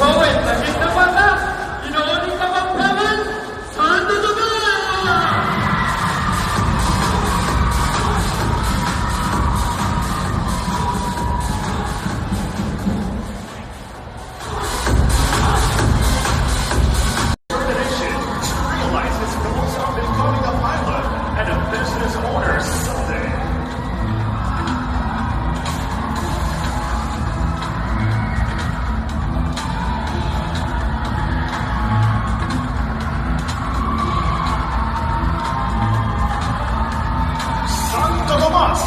Poet, sakit na bata! Inooni ka magpaman! Saan tutuga? Nation realizes goals are becoming a pilot and a business owner someday. Santo Tomas.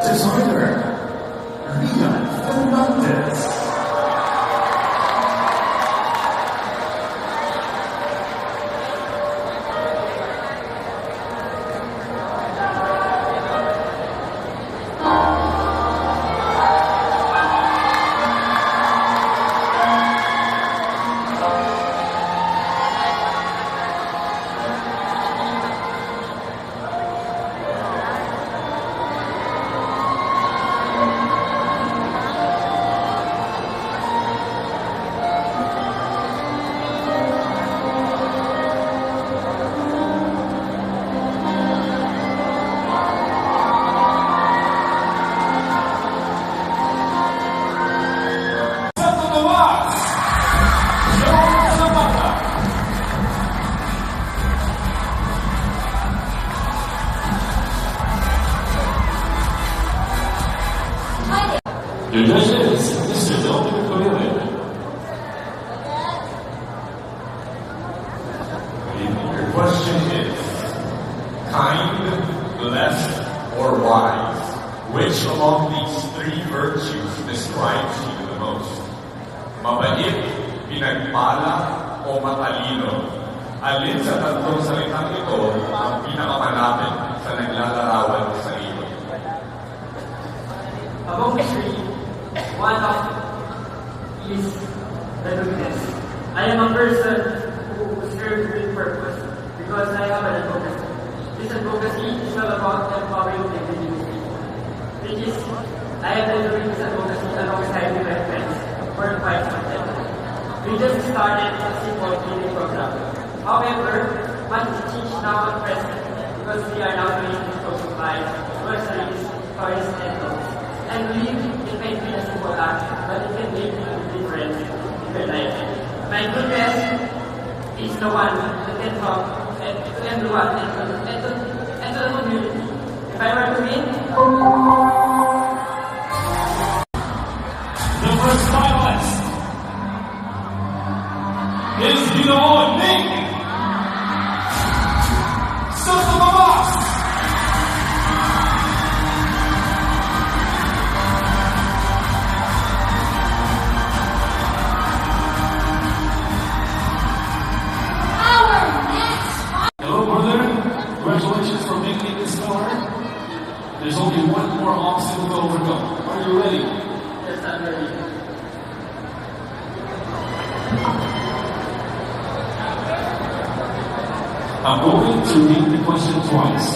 Designer Rian Fernandez. Your judges, Mr. Dominic Correa. Your question is, kind, blessed, or wise? Which among these three virtues describes you the most? Mabait, pinagpala, o matalino? Alin sa tatlong salitang ito ang pinakamalapit sa naglalarawan sa iyo? Among the three, one of is the goodness. I am a person who serves with purpose because I have an advocacy. This advocacy is all about empowering the individual. Which is, I have been doing this advocacy alongside with my friends for quite some time. We just started a simple training program. However, much is changed now at present because we are now doing social supplies, groceries, toys, and clothes. And believe it may be a simple act, but it can make a difference in your life. My goodness is the one that can talk to everyone and to the community. If I were to win, The first finalist is Ginoon Nick Santo Tomas. Hello, brother. Congratulations for making it this far. There's only one more obstacle to overcome. Are you ready? yes, I'm ready. I'm going to read the question twice.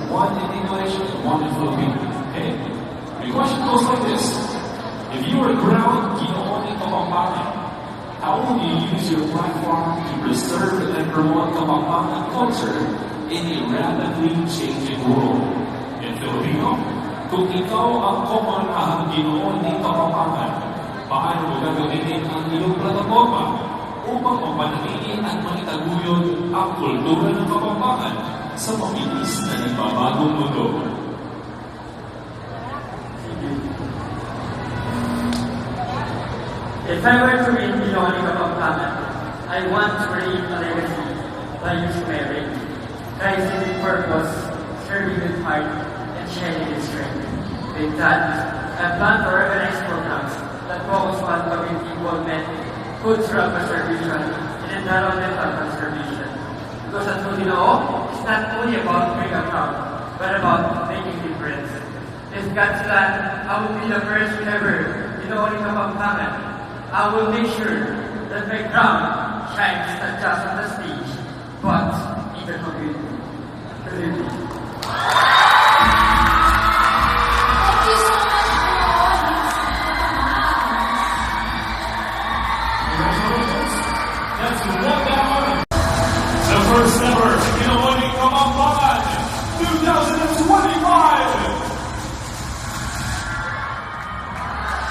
One in English and one in Filipino. Okay? The question goes like this. If you were crowned Ginoon ng Kapampangan, how will you use your platform to preserve and promote Kapampangan culture in a rapidly changing world? In Filipino, kung ikaw ang kumanahang Ginoon ng Kapampangan, paano mo gagamitin ang iyong plataforma upang mapanatili at maitaguyod ang kultura ng Kapampangan sa mabilis na nagbabagong mundo? If I were to win Ginoon ng Kapampangan, I want to create a legacy by using my ring, rising with purpose, serving with heart, and sharing with strength. With that, I plan to organize programs that focus on community involvement, food conservation, and environmental conservation. Because at Ginoo, it's not only about bring account, but about making difference. If God's plan, I will be the first ever Ginoo in Kapampangan. I will make sure that my crown shines not just on the stage, but in the community. Thank you so much, Congratulations. That's one down. The first ever Ginoo Kapampangan 2025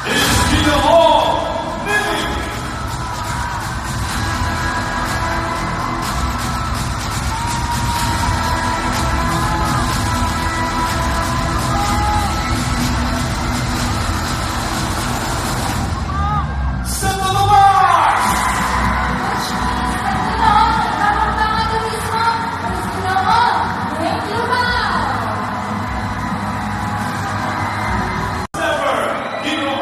is Ginoo Nick. Send the box! Never Ginoo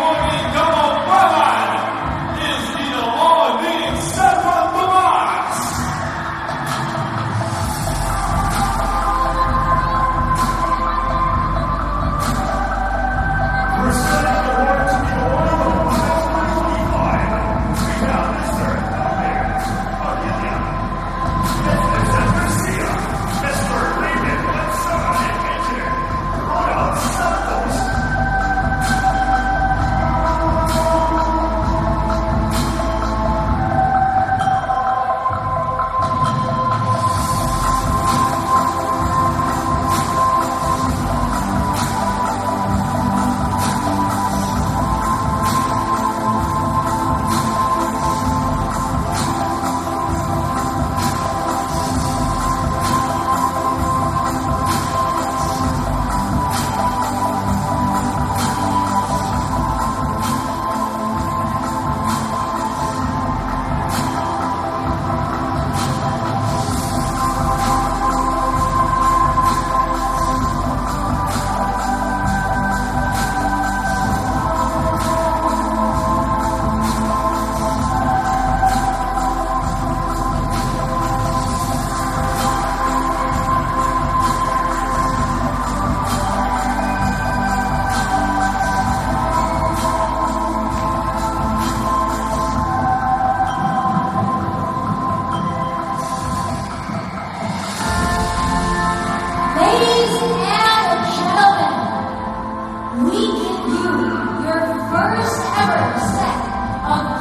Kapampangan is Ginoo Nick Stefan Tomas. Presenting the award to the Order of Miles 2025, we have Mr. Albert Aguilera, Mrs. Garcia, Mr. David Gonzalez, and Engineer Ronald Santos. Ladies and gentlemen, we give you your first ever set of